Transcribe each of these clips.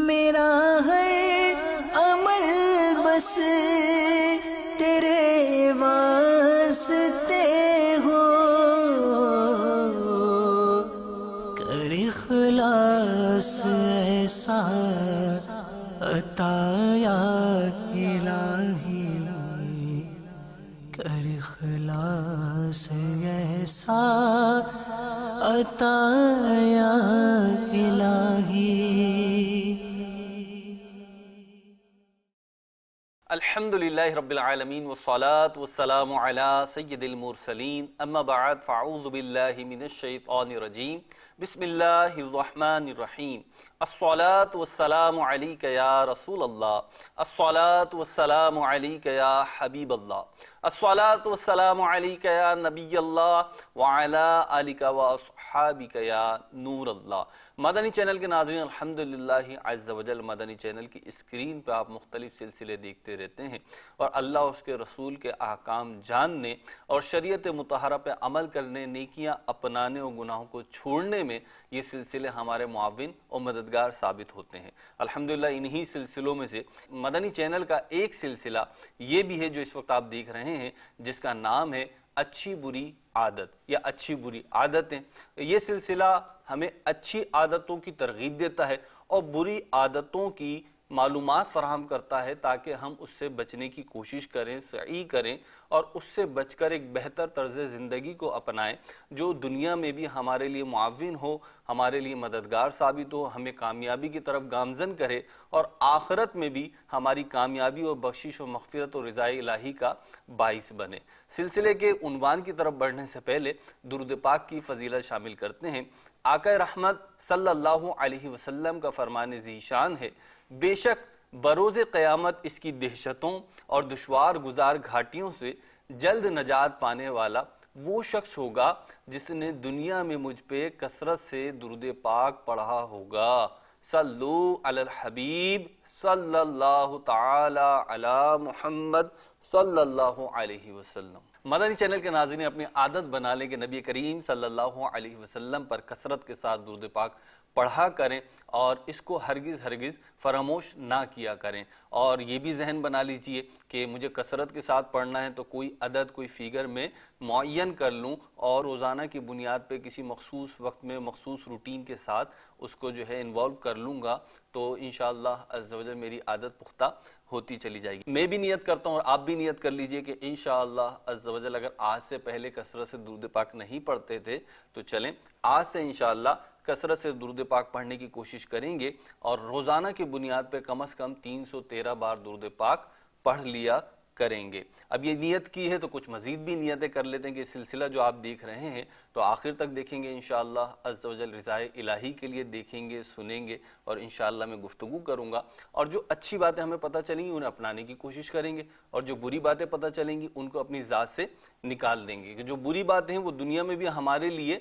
میرا ہر عمل بس تیرے واسطے ہو، کر اخلاص ایسا عطا یا الہی، کر اخلاص ایسا عطا یا الہی۔ الحمدللہ رب العالمین والصلاة والسلام علی سید المرسلین، اما بعد فاعوذ باللہ من الشیطان الرجیم، بسم اللہ الرحمن الرحیم۔ الصلاة والسلام علیک یا رسول اللہ، الصلاة والسلام علیک یا حبیب اللہ، الصلاة والسلام علیک یا نبی اللہ وعلا آلک واصحابک یا نور اللہ۔ مدنی چینل کے ناظرین، الحمدللہ عز و جل مدنی چینل کی اسکرین پہ آپ مختلف سلسلے دیکھتے رہتے ہیں، اور اللہ اس کے رسول کے احکام جاننے اور شریعت مطہرہ پہ عمل کرنے، نیکیاں اپنانے اور گناہوں کو چھوڑنے میں یہ سلسلے ہمارے معاون اور مددگار ثابت ہوتے ہیں۔ الحمدللہ انہی سلسلوں میں سے مدنی چینل کا ایک سلسلہ یہ بھی ہے جو اس وقت آپ دیکھ رہے ہیں، جس کا نام ہے اچھی بری عادت یا اچھی بری عادتیں۔ یہ سلسلہ ہمیں اچھی عادتوں کی ترغیب دیتا ہے اور بری عادتوں کی معلومات فراہم کرتا ہے، تاکہ ہم اس سے بچنے کی کوشش کریں، سعی کریں اور اس سے بچ کر ایک بہتر طرز زندگی کو اپنائیں جو دنیا میں بھی ہمارے لیے معاون ہو، ہمارے لیے مددگار ثابت ہو، ہمیں کامیابی کی طرف گامزن کرے، اور آخرت میں بھی ہماری کامیابی اور بخشش و مغفرت و رضائے الہی کا باعث بنے۔ سلسلے کے عنوان کی طرف بڑھنے سے پہلے درود پاک کی فضیلت شامل کرتے ہیں۔ آقا رحمت صلی اللہ علیہ وسلم کا فرمان ذیشان ہے، بے شک بروز قیامت اس کی دہشتوں اور دشوار گزار گھاٹیوں سے جلد نجات پانے والا وہ شخص ہوگا جس نے دنیا میں مجھ پہ کثرت سے درود پاک پڑھا ہوگا۔ صلو علی الحبیب صلی اللہ تعالی علی محمد صلی اللہ علیہ وسلم۔ مدنی چینل کے ناظرین، اپنی عادت بنا لیں کہ نبی کریم صلی اللہ علیہ وسلم پر کثرت کے ساتھ درود پاک پڑھا کریں، اور اس کو ہرگز فراموش نہ کیا کریں۔ اور یہ بھی ذہن بنا لیجئے کہ مجھے کثرت کے ساتھ پڑھنا ہے تو کوئی عدد، کوئی فیگر میں معین کر لوں، اور روزانہ کی بنیاد پہ کسی مخصوص وقت میں مخصوص روٹین کے ساتھ اس کو جو ہے انوالو کر لوں گا، تو انشاءاللہ عز و جل میری عادت پختہ ہوتی چلی جائے گی۔ میں بھی نیت کرتا ہوں اور آپ بھی نیت کر لیجئے کہ انشاءاللہ عز و جل اگر آج سے پہلے کثرت سے درود پاک نہیں پڑھتے تھے تو چلیں آج سے انشاءاللہ کثرت سے درود پاک پڑھنے کی کوشش کریں گے، اور روزانہ کی بنیاد پہ کم از کم 313 بار درود پاک پڑھ لیا کریں گے۔ اب یہ نیت کی ہے تو کچھ مزید بھی نیتیں کر لیتے ہیں کہ سلسلہ جو آپ دیکھ رہے ہیں تو آخر تک دیکھیں گے انشاءاللہ عز و جل رضائے الہی کے لیے دیکھیں گے، سنیں گے، اور انشاءاللہ میں گفتگو کروں گا، اور جو اچھی باتیں ہمیں پتہ چلیں گی انہیں اپنانے کی کوشش کریں گے، اور جو بری باتیں پتہ چلیں گی ان کو اپنی ذات سے نکال دیں گے، کہ جو بری باتیں ہیں وہ دنیا میں بھی ہمارے لیے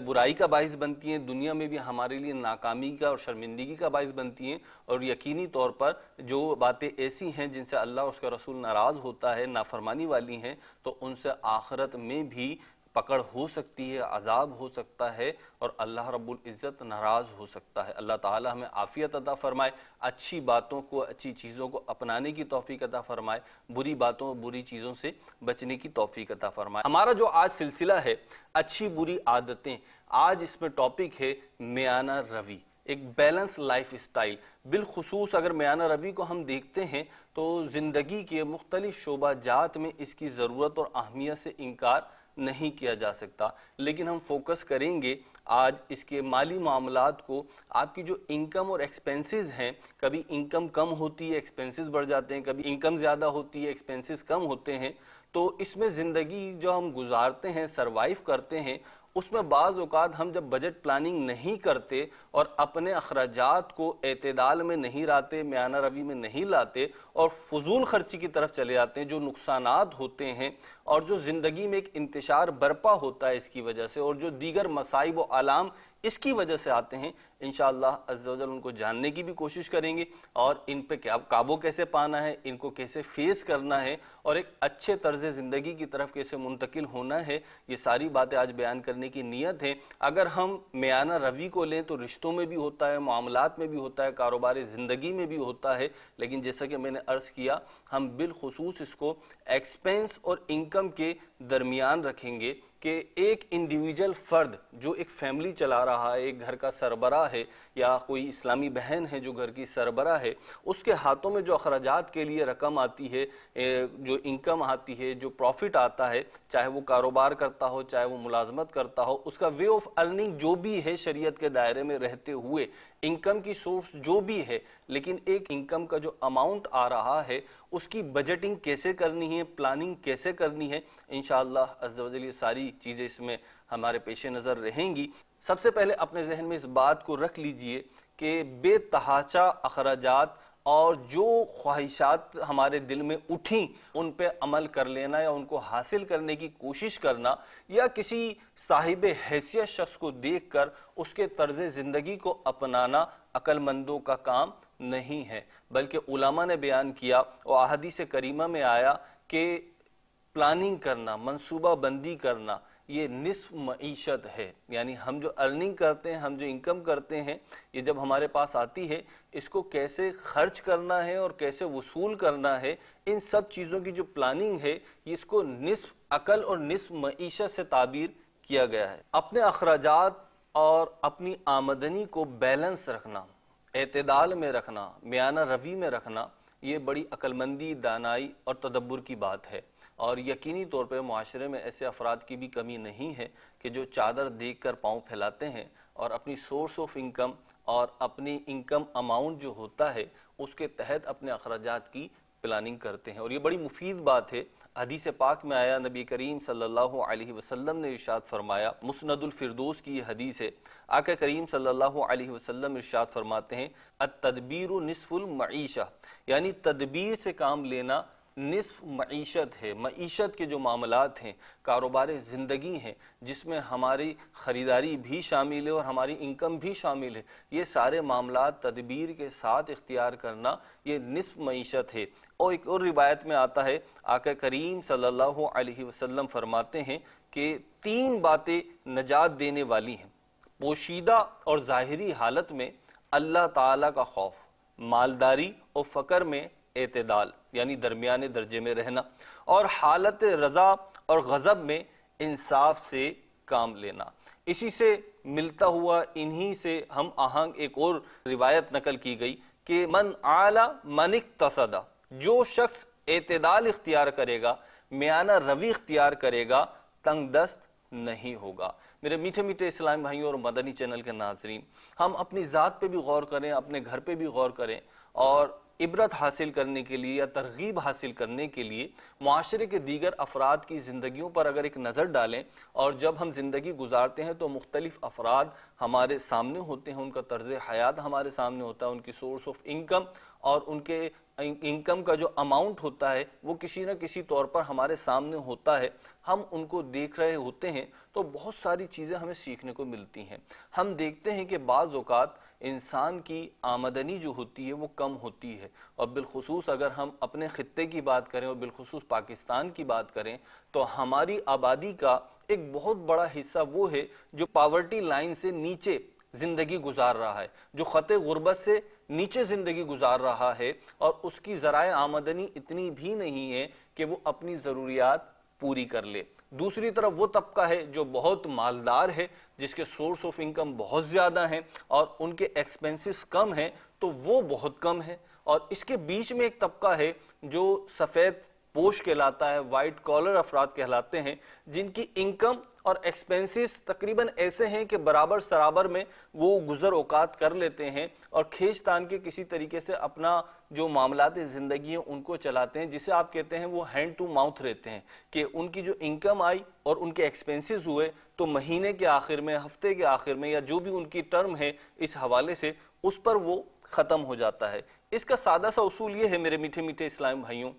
برائی کا باعث بنتی ہیں، دنیا میں بھی ہمارے لیے ناکامی کا اور شرمندگی کا باعث بنتی ہیں، اور یقینی طور پر جو باتیں ایسی ہیں جن سے اللہ اور اس کا رسول ناراض ہوتا ہے، نافرمانی والی ہیں، تو ان سے آخرت میں بھی پکڑ ہو سکتی ہے، عذاب ہو سکتا ہے، اور اللہ رب العزت ناراض ہو سکتا ہے۔ اللہ تعالی ہمیں عافیت عطا فرمائے، اچھی باتوں کو، اچھی چیزوں کو اپنانے کی توفیق عطا فرمائے، بری باتوں، بری چیزوں سے بچنے کی توفیق عطا فرمائے۔ ہمارا جو آج سلسلہ ہے اچھی بری عادتیں، آج اس میں ٹاپک ہے میانہ روی، ایک بیلنس لائف اسٹائل۔ بالخصوص اگر میانہ روی کو ہم دیکھتے ہیں تو زندگی کے مختلف شعبہ جات میں اس کی ضرورت اور اہمیت سے انکار نہیں کیا جا سکتا، لیکن ہم فوکس کریں گے آج اس کے مالی معاملات کو۔ آپ کی جو انکم اور ایکسپینسز ہیں، کبھی انکم کم ہوتی ہے ایکسپینسز بڑھ جاتے ہیں، کبھی انکم زیادہ ہوتی ہے ایکسپینسز کم ہوتے ہیں، تو اس میں زندگی جو ہم گزارتے ہیں، سروائیو کرتے ہیں، اس میں بعض اوقات ہم جب بجٹ پلاننگ نہیں کرتے اور اپنے اخراجات کو اعتدال میں نہیں لاتے، میانہ روی میں نہیں لاتے، اور فضول خرچی کی طرف چلے جاتے ہیں، جو نقصانات ہوتے ہیں اور جو زندگی میں ایک انتشار برپا ہوتا ہے اس کی وجہ سے، اور جو دیگر مصائب و آلام اس کی وجہ سے آتے ہیں، انشاءاللہ عز و جل ان کو جاننے کی بھی کوشش کریں گے، اور ان پہ قابو کیسے پانا ہے، ان کو کیسے فیس کرنا ہے، اور ایک اچھے طرز زندگی کی طرف کیسے منتقل ہونا ہے، یہ ساری باتیں آج بیان کرنے کی نیت ہے۔ اگر ہم میانہ روی کو لیں تو رشتوں میں بھی ہوتا ہے، معاملات میں بھی ہوتا ہے، کاروبار زندگی میں بھی ہوتا ہے، لیکن جیسا کہ میں نے عرض کیا ہم بالخصوص اس کو ایکسپینس اور انکم کے درمیان رکھیں گے کہ ایک انڈیویجل فرد جو ایک فیملی چلا رہا ہے، ایک گھر کا سربراہ ہے، یا کوئی اسلامی بہن ہے جو گھر کی سربراہ ہے، اس کے ہاتھوں میں جو اخراجات کے لیے رقم آتی ہے، جو انکم آتی ہے، جو پروفٹ آتا ہے، چاہے وہ کاروبار کرتا ہو، چاہے وہ ملازمت کرتا ہو، اس کا وے آف ارننگ جو بھی ہے شریعت کے دائرے میں رہتے ہوئے، انکم کی سورس جو بھی ہے، لیکن ایک انکم کا جو اماؤنٹ آ رہا ہے اس کی بجٹنگ کیسے کرنی ہے، پلاننگ کیسے کرنی ہے، انشاءاللہ عز و جل یہ ساری چیزیں اس میں ہمارے پیش نظر رہیں گی۔ سب سے پہلے اپنے ذہن میں اس بات کو رکھ لیجئے کہ بے تحاشا اخراجات اور جو خواہشات ہمارے دل میں اٹھیں ان پہ عمل کر لینا یا ان کو حاصل کرنے کی کوشش کرنا، یا کسی صاحب حیثیت شخص کو دیکھ کر اس کے طرز زندگی کو اپنانا عقل مندوں کا کام نہیں ہے، بلکہ علماء نے بیان کیا اور احادیث کریمہ میں آیا کہ پلاننگ کرنا، منصوبہ بندی کرنا، یہ نصف معیشت ہے۔ یعنی ہم جو ارننگ کرتے ہیں، ہم جو انکم کرتے ہیں، یہ جب ہمارے پاس آتی ہے اس کو کیسے خرچ کرنا ہے اور کیسے وصول کرنا ہے، ان سب چیزوں کی جو پلاننگ ہے اس کو نصف عقل اور نصف معیشت سے تعبیر کیا گیا ہے۔ اپنے اخراجات اور اپنی آمدنی کو بیلنس رکھنا، اعتدال میں رکھنا، میانہ روی میں رکھنا، یہ بڑی عقل مندی، دانائی اور تدبر کی بات ہے، اور یقینی طور پہ معاشرے میں ایسے افراد کی بھی کمی نہیں ہے کہ جو چادر دیکھ کر پاؤں پھیلاتے ہیں اور اپنی سورس آف انکم اور اپنی انکم اماؤنٹ جو ہوتا ہے اس کے تحت اپنے اخراجات کی پلاننگ کرتے ہیں، اور یہ بڑی مفید بات ہے۔ حدیث پاک میں آیا، نبی کریم صلی اللہ علیہ وسلم نے ارشاد فرمایا، مسند الفردوس کی یہ حدیث ہے، آقا کریم صلی اللہ علیہ وسلم ارشاد فرماتے ہیں، التدبیر نصف المعیشہ، یعنی تدبیر سے کام لینا نصف معیشت ہے۔ معیشت کے جو معاملات ہیں، کاروبار زندگی ہیں، جس میں ہماری خریداری بھی شامل ہے اور ہماری انکم بھی شامل ہے، یہ سارے معاملات تدبیر کے ساتھ اختیار کرنا یہ نصف معیشت ہے۔ اور ایک اور روایت میں آتا ہے، آقا کریم صلی اللہ علیہ وسلم فرماتے ہیں کہ 3 باتیں نجات دینے والی ہیں، پوشیدہ اور ظاہری حالت میں اللہ تعالیٰ کا خوف، مالداری اور فقر میں اعتدال یعنی درمیانے درجے میں رہنا، اور حالت رضا اور غضب میں انصاف سے کام لینا۔ اسی سے ملتا ہوا انہی سے ہم آہنگ ایک اور روایت نقل کی گئی کہ من اعلی من اقتصد، جو شخص اعتدال اختیار کرے گا، میانہ روی اختیار کرے گا، تنگ دست نہیں ہوگا۔ میرے میٹھے میٹھے اسلام بھائیوں اور مدنی چینل کے ناظرین، ہم اپنی ذات پہ بھی غور کریں، اپنے گھر پہ بھی غور کریں، اور عبرت حاصل کرنے کے لیے یا ترغیب حاصل کرنے کے لیے معاشرے کے دیگر افراد کی زندگیوں پر اگر ایک نظر ڈالیں، اور جب ہم زندگی گزارتے ہیں تو مختلف افراد ہمارے سامنے ہوتے ہیں، ان کا طرز حیات ہمارے سامنے ہوتا ہے، ان کی سورس آف انکم اور ان کے انکم کا جو اماؤنٹ ہوتا ہے وہ کسی نہ کسی طور پر ہمارے سامنے ہوتا ہے، ہم ان کو دیکھ رہے ہوتے ہیں تو بہت ساری چیزیں ہمیں سیکھنے کو ملتی ہیں۔ ہم دیکھتے ہیں کہ بعض اوقات انسان کی آمدنی جو ہوتی ہے وہ کم ہوتی ہے، اور بالخصوص اگر ہم اپنے خطے کی بات کریں اور بالخصوص پاکستان کی بات کریں تو ہماری آبادی کا ایک بہت بڑا حصہ وہ ہے جو پاورٹی لائن سے نیچے زندگی گزار رہا ہے، جو خط غربت سے نیچے زندگی گزار رہا ہے، اور اس کی ذرائع آمدنی اتنی بھی نہیں ہے کہ وہ اپنی ضروریات پوری کر لے۔ دوسری طرف وہ طبقہ ہے جو بہت مالدار ہے، جس کے سورس آف انکم بہت زیادہ ہیں اور ان کے ایکسپینسز کم ہیں، تو وہ بہت کم ہے۔ اور اس کے بیچ میں ایک طبقہ ہے جو سفید پوش کہلاتا ہے، وائٹ کالر افراد کہلاتے ہیں، جن کی انکم اور ایکسپینسز تقریباً ایسے ہیں کہ برابر سرابر میں وہ گزر اوقات کر لیتے ہیں اور کھینچ تان کے کسی طریقے سے اپنا جو معاملات زندگی ہیں ان کو چلاتے ہیں، جسے آپ کہتے ہیں وہ ہینڈ ٹو ماؤتھ رہتے ہیں، کہ ان کی جو انکم آئی اور ان کے ایکسپینسز ہوئے تو مہینے کے آخر میں، ہفتے کے آخر میں، یا جو بھی ان کی ٹرم ہے اس حوالے سے اس پر وہ ختم ہو جاتا ہے۔ اس کا سادہ سا اصول یہ ہے میرے میٹھے میٹھے اسلام بھائیوں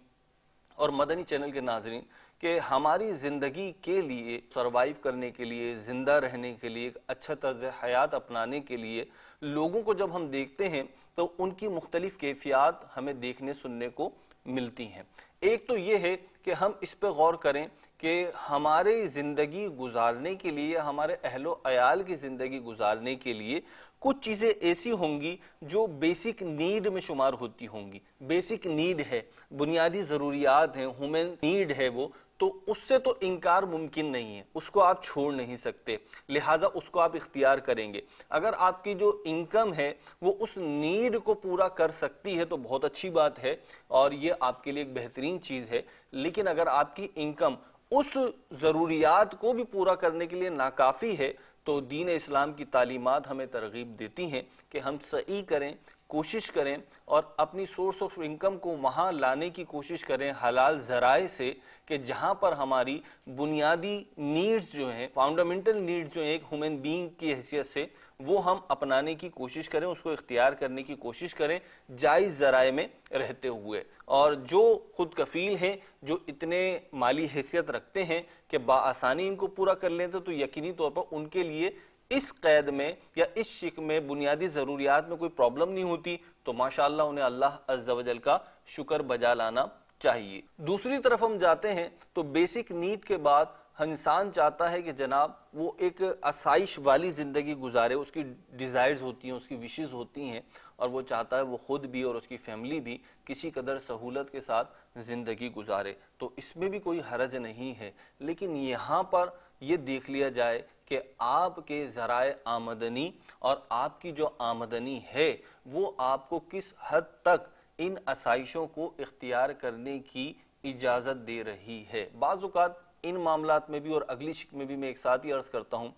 اور مدنی چینل کے ناظرین کہ ہماری زندگی کے لیے سروائیو کرنے کے لیے، زندہ رہنے کے لیے، ایک اچھا طرز حیات اپنانے کے لیے لوگوں کو جب ہم دیکھتے ہیں تو ان کی مختلف کیفیات ہمیں دیکھنے سننے کو ملتی ہیں۔ ایک تو یہ ہے کہ ہم اس پہ غور کریں کہ ہمارے زندگی گزارنے کے لیے، ہمارے اہل و عیال کی زندگی گزارنے کے لیے کچھ چیزیں ایسی ہوں گی جو بیسک نیڈ میں شمار ہوتی ہوں گی۔ بیسک نیڈ ہے، بنیادی ضروریات ہیں، ہیومن نیڈ ہے وہ، تو اس سے تو انکار ممکن نہیں ہے، اس کو آپ چھوڑ نہیں سکتے، لہٰذا اس کو آپ اختیار کریں گے۔ اگر آپ کی جو انکم ہے وہ اس نیڈ کو پورا کر سکتی ہے تو بہت اچھی بات ہے اور یہ آپ کے لیے ایک بہترین چیز ہے، لیکن اگر آپ کی انکم اس ضروریات کو بھی پورا کرنے کے لیے ناکافی ہے تو دین اسلام کی تعلیمات ہمیں ترغیب دیتی ہیں کہ ہم سعی کریں، کوشش کریں اور اپنی سورس آف انکم کو وہاں لانے کی کوشش کریں حلال ذرائع سے، کہ جہاں پر ہماری بنیادی نیڈز جو ہیں، فاؤنڈامنٹل نیڈز جو ہیں ایک ہیومن بینگ کی حیثیت سے، وہ ہم اپنانے کی کوشش کریں، اس کو اختیار کرنے کی کوشش کریں جائز ذرائع میں رہتے ہوئے۔ اور جو خود کفیل ہیں، جو اتنے مالی حیثیت رکھتے ہیں کہ بآسانی ان کو پورا کر لیتے، تو یقینی طور پر ان کے لیے اس قید میں یا اس شک میں، بنیادی ضروریات میں کوئی پرابلم نہیں ہوتی، تو ماشاءاللہ انہیں اللہ عز و جل کا شکر بجا لانا چاہیے۔ دوسری طرف ہم جاتے ہیں تو بیسک نیڈ کے بعد انسان چاہتا ہے کہ جناب وہ ایک آسائش والی زندگی گزارے، اس کی ڈیزائرز ہوتی ہیں، اس کی وشز ہوتی ہیں، اور وہ چاہتا ہے وہ خود بھی اور اس کی فیملی بھی کسی قدر سہولت کے ساتھ زندگی گزارے، تو اس میں بھی کوئی حرج نہیں ہے۔ لیکن یہاں پر یہ دیکھ لیا جائے کہ آپ کے ذرائع آمدنی اور آپ کی جو آمدنی ہے وہ آپ کو کس حد تک ان آسائشوں کو اختیار کرنے کی اجازت دے رہی ہے۔ بعض اوقات ان معاملات میں بھی اور اگلی شک میں بھی میں ایک ساتھ ہی عرض کرتا ہوں،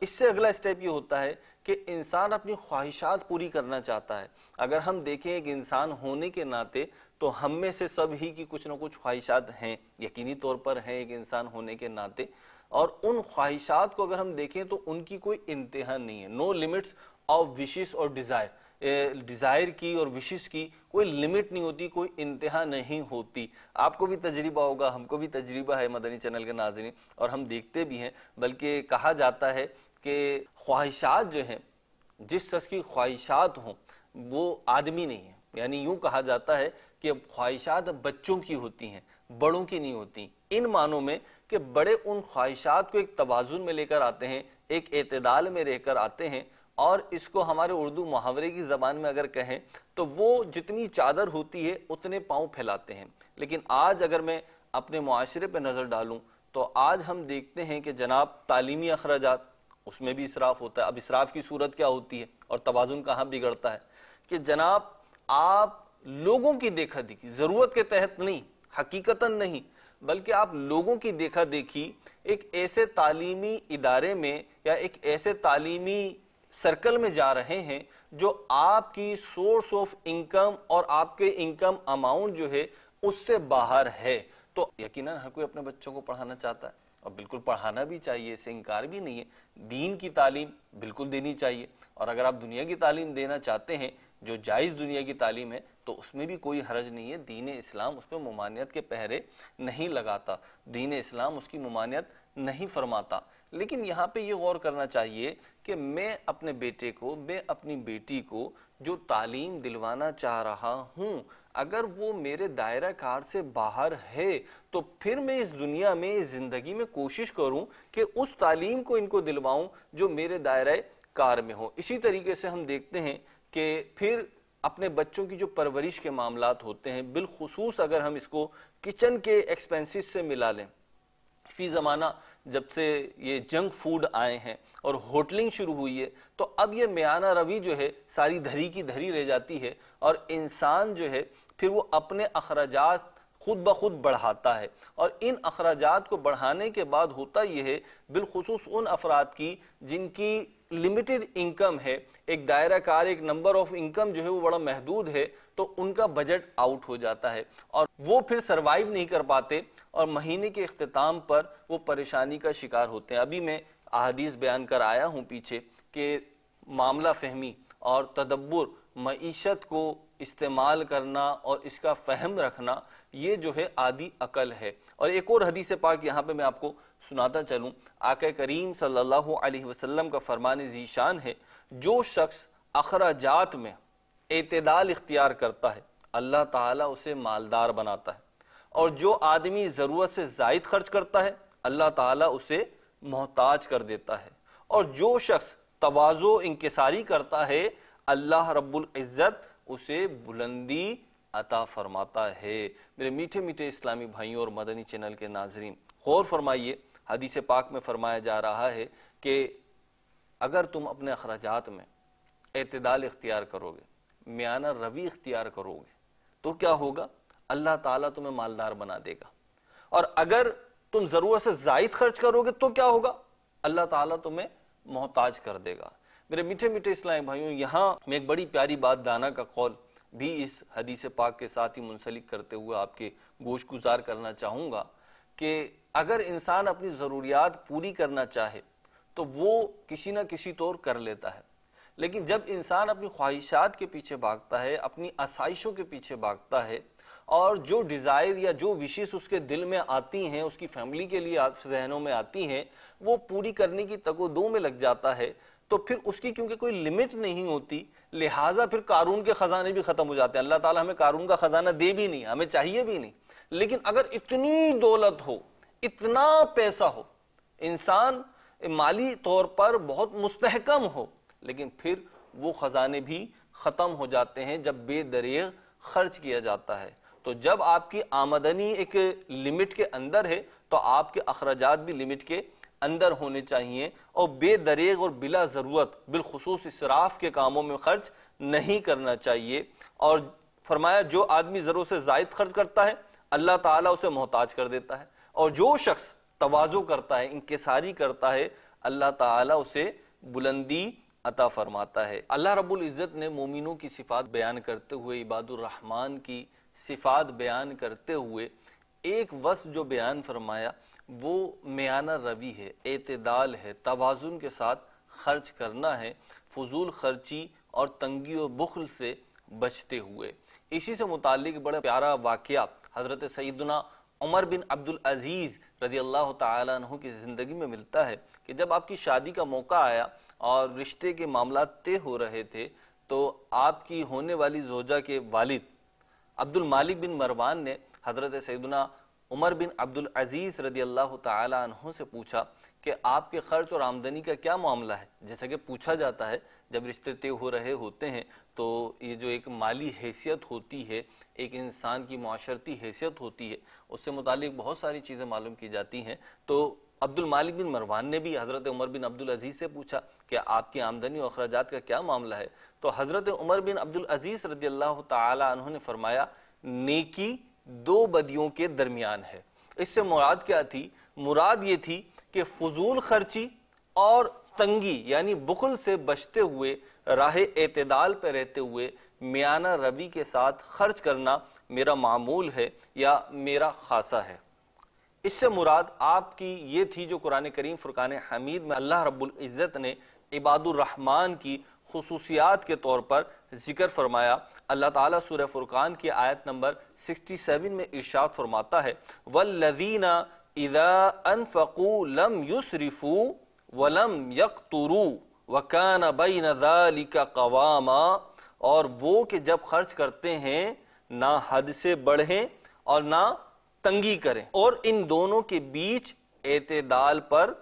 اس سے اگلا اسٹیپ یہ ہوتا ہے کہ انسان اپنی خواہشات پوری کرنا چاہتا ہے۔ اگر ہم دیکھیں ایک انسان ہونے کے ناطے تو ہم میں سے سب ہی کی کچھ نہ کچھ خواہشات ہیں، یقینی طور پر ہیں ایک انسان ہونے کے ناطے، اور ان خواہشات کو اگر ہم دیکھیں تو ان کی کوئی انتہا نہیں ہے۔ نو لمٹس آف وشز اور ڈیزائر کی اور وشز کی کوئی لمٹ نہیں ہوتی، کوئی انتہا نہیں ہوتی۔ آپ کو بھی تجربہ ہوگا، ہم کو بھی تجربہ ہے مدنی چینل کے ناظرین، اور ہم دیکھتے بھی ہیں، بلکہ کہا جاتا ہے کہ خواہشات جو ہیں، جس شخص کی خواہشات ہوں وہ آدمی نہیں ہے، یعنی یوں کہا جاتا ہے کہ خواہشات بچوں کی ہوتی ہیں، بڑوں کی نہیں ہوتی، ان معنوں میں کہ بڑے ان خواہشات کو ایک توازن میں لے کر آتے ہیں، ایک اعتدال میں رہ کر آتے ہیں، اور اس کو ہمارے اردو محاورے کی زبان میں اگر کہیں تو وہ جتنی چادر ہوتی ہے اتنے پاؤں پھیلاتے ہیں۔ لیکن آج اگر میں اپنے معاشرے پہ نظر ڈالوں تو آج ہم دیکھتے ہیں کہ جناب تعلیمی اخراجات، اس میں بھی اسراف ہوتا ہے۔ اب اسراف کی صورت کیا ہوتی ہے اور توازن کہاں بگڑتا ہے کہ جناب آپ لوگوں کی دیکھا دیکھی، ضرورت کے تحت نہیں، حقیقتاً نہیں، بلکہ آپ لوگوں کی دیکھا دیکھی ایک ایسے تعلیمی ادارے میں یا ایک ایسے تعلیمی سرکل میں جا رہے ہیں جو آپ کی سورس آف انکم اور آپ کے انکم اماؤنٹ جو ہے اس سے باہر ہے، تو یقیناً ہر کوئی اپنے بچوں کو پڑھانا چاہتا ہے، اور بالکل پڑھانا بھی چاہیے، اس سے انکار بھی نہیں ہے۔ دین کی تعلیم بالکل دینی چاہیے، اور اگر آپ دنیا کی تعلیم دینا چاہتے ہیں جو جائز دنیا کی تعلیم ہے تو اس میں بھی کوئی حرج نہیں ہے۔ دین اسلام اس پہ ممانعت کے پہرے نہیں لگاتا، دین اسلام اس کی ممانعت نہیں فرماتا۔ لیکن یہاں پہ یہ غور کرنا چاہیے کہ میں اپنے بیٹے کو، میں اپنی بیٹی کو جو تعلیم دلوانا چاہ رہا ہوں، اگر وہ میرے دائرہ کار سے باہر ہے تو پھر میں اس دنیا میں، اس زندگی میں کوشش کروں کہ اس تعلیم کو ان کو دلواؤں جو میرے دائرہ کار میں ہو۔ اسی طریقے سے ہم دیکھتے ہیں کہ پھر اپنے بچوں کی جو پرورش کے معاملات ہوتے ہیں، بالخصوص اگر ہم اس کو کچن کے ایکسپینسز سے ملا لیں، فی زمانہ جب سے یہ جنک فوڈ آئے ہیں اور ہوٹلنگ شروع ہوئی ہے تو اب یہ میانہ روی جو ہے ساری دھری کی دھری رہ جاتی ہے، اور انسان جو ہے پھر وہ اپنے اخراجات خود بخود بڑھاتا ہے، اور ان اخراجات کو بڑھانے کے بعد ہوتا یہ ہے، بالخصوص ان افراد کی جن کی لمیٹڈ انکم ہے، ایک دائرہ کار، ایک نمبر آف انکم جو ہے وہ بڑا محدود ہے، تو ان کا بجٹ آؤٹ ہو جاتا ہے اور وہ پھر سروائیو نہیں کر پاتے، اور مہینے کے اختتام پر وہ پریشانی کا شکار ہوتے ہیں۔ ابھی میں احادیث بیان کر آیا ہوں پیچھے کہ معاملہ فہمی اور تدبر معیشت کو استعمال کرنا اور اس کا فہم رکھنا یہ جو ہے عادی عقل ہے۔ اور ایک اور حدیث پاک یہاں پہ میں آپ کو سناتا چلوں، آقا کریم صلی اللہ علیہ وسلم کا فرمان ذیشان ہے، جو شخص اخراجات میں اعتدال اختیار کرتا ہے اللہ تعالیٰ اسے مالدار بناتا ہے، اور جو آدمی ضرورت سے زائد خرچ کرتا ہے اللہ تعالیٰ اسے محتاج کر دیتا ہے، اور جو شخص تواضع انکساری کرتا ہے اللہ رب العزت اسے بلندی عطا فرماتا ہے۔ میرے میٹھے میٹھے اسلامی بھائیوں اور مدنی چینل کے ناظرین، غور فرمائیے، حدیث پاک میں فرمایا جا رہا ہے کہ اگر تم اپنے اخراجات میں اعتدال اختیار کرو گے، میانہ روی اختیار کرو گے، تو کیا ہوگا؟ اللہ تعالیٰ تمہیں مالدار بنا دے گا۔ اور اگر تم ضرورت سے زائد خرچ کرو گے تو کیا ہوگا؟ اللہ تعالیٰ تمہیں محتاج کر دے گا۔ میرے میٹھے میٹھے اسلامی بھائیوں، یہاں میں ایک بڑی پیاری بات دانا کا قول بھی اس حدیث پاک کے ساتھ ہی منسلک کرتے ہوئے آپ کے گوش گزار کرنا چاہوں گا کہ اگر انسان اپنی ضروریات پوری کرنا چاہے تو وہ کسی نہ کسی طور کر لیتا ہے، لیکن جب انسان اپنی خواہشات کے پیچھے بھاگتا ہے، اپنی آسائشوں کے پیچھے بھاگتا ہے، اور جو ڈیزائر یا جو وشز اس کے دل میں آتی ہیں، اس کی فیملی کے لیے ذہنوں میں آتی ہیں، وہ پوری کرنے کی تگ و دو میں لگ جاتا ہے، تو پھر اس کی کیونکہ کوئی لمٹ نہیں ہوتی، لہٰذا پھر قارون کے خزانے بھی ختم ہو جاتے ہیں۔ اللہ تعالیٰ ہمیں قارون کا خزانہ دے بھی نہیں، ہمیں چاہیے بھی نہیں، لیکن اگر اتنی دولت ہو، اتنا پیسہ ہو، انسان مالی طور پر بہت مستحکم ہو، لیکن پھر وہ خزانے بھی ختم ہو جاتے ہیں جب بے دریغ خرچ کیا جاتا ہے۔ تو جب آپ کی آمدنی ایک لمٹ کے اندر ہے تو آپ کے اخراجات بھی لمٹ کے اندر ہونے چاہیے، اور بے دریغ اور بلا ضرورت بالخصوص اسراف کے کاموں میں خرچ نہیں کرنا چاہیے۔ اور فرمایا جو آدمی ضرورت سے زائد خرچ کرتا ہے اللہ تعالیٰ اسے محتاج کر دیتا ہے، اور جو شخص تواضع کرتا ہے، انکساری کرتا ہے، اللہ تعالیٰ اسے بلندی عطا فرماتا ہے۔ اللہ رب العزت نے مومنوں کی صفات بیان کرتے ہوئے، عباد الرحمن کی صفات بیان کرتے ہوئے ایک وصف جو بیان فرمایا وہ میانہ روی ہے، اعتدال ہے، توازن کے ساتھ خرچ کرنا ہے، فضول خرچی اور تنگی و بخل سے بچتے ہوئے۔ اسی سے متعلق بڑا پیارا واقعہ حضرت سیدنا عمر بن عبدالعزیز رضی اللہ تعالیٰ عنہ کی زندگی میں ملتا ہے کہ جب آپ کی شادی کا موقع آیا اور رشتے کے معاملات طے ہو رہے تھے تو آپ کی ہونے والی زوجہ کے والد عبد المالک بن مروان نے حضرت سیدنا عمر بن عبدالعزیز رضی اللہ تعالیٰ عنہ سے پوچھا کہ آپ کے خرچ اور آمدنی کا کیا معاملہ ہے؟ جیسا کہ پوچھا جاتا ہے جب رشتے طے ہو رہے ہوتے ہیں تو یہ جو ایک مالی حیثیت ہوتی ہے، ایک انسان کی معاشرتی حیثیت ہوتی ہے، اس سے متعلق بہت ساری چیزیں معلوم کی جاتی ہیں۔ تو عبد المالک بن مروان نے بھی حضرت عمر بن عبدالعزیز سے پوچھا کہ آپ کی آمدنی اور اخراجات کا کیا معاملہ ہے؟ تو حضرت عمر بن عبدالعزیز رضی اللہ تعالیٰ عنہ نے فرمایا نیکی دو بدیوں کے درمیان ہے۔ اس سے مراد کیا تھی؟ مراد یہ تھی کہ فضول خرچی اور تنگی یعنی بخل سے بچتے ہوئے، راہ اعتدال پہ رہتے ہوئے میانہ روی کے ساتھ خرچ کرنا میرا معمول ہے یا میرا خاصہ ہے۔ اس سے مراد آپ کی یہ تھی جو قرآن کریم فرقان حمید میں اللہ رب العزت نے عباد الرحمن کی خصوصیات کے طور پر ذکر فرمایا۔ اللہ تعالیٰ سورہ فرقان کی آیت نمبر 67 میں ارشاد فرماتا ہے وَالَّذِينَ إِذَا أَنفَقُوا لَمْ يُسْرِفُوا وَلَمْ يَقْتُرُوا وَكَانَ بَيْنَ ذَلِكَ قَوَامًا، اور وہ کہ جب خرچ کرتے ہیں نہ حد سے بڑھیں اور نہ تنگی کریں، اور ان دونوں کے بیچ اعتدال پر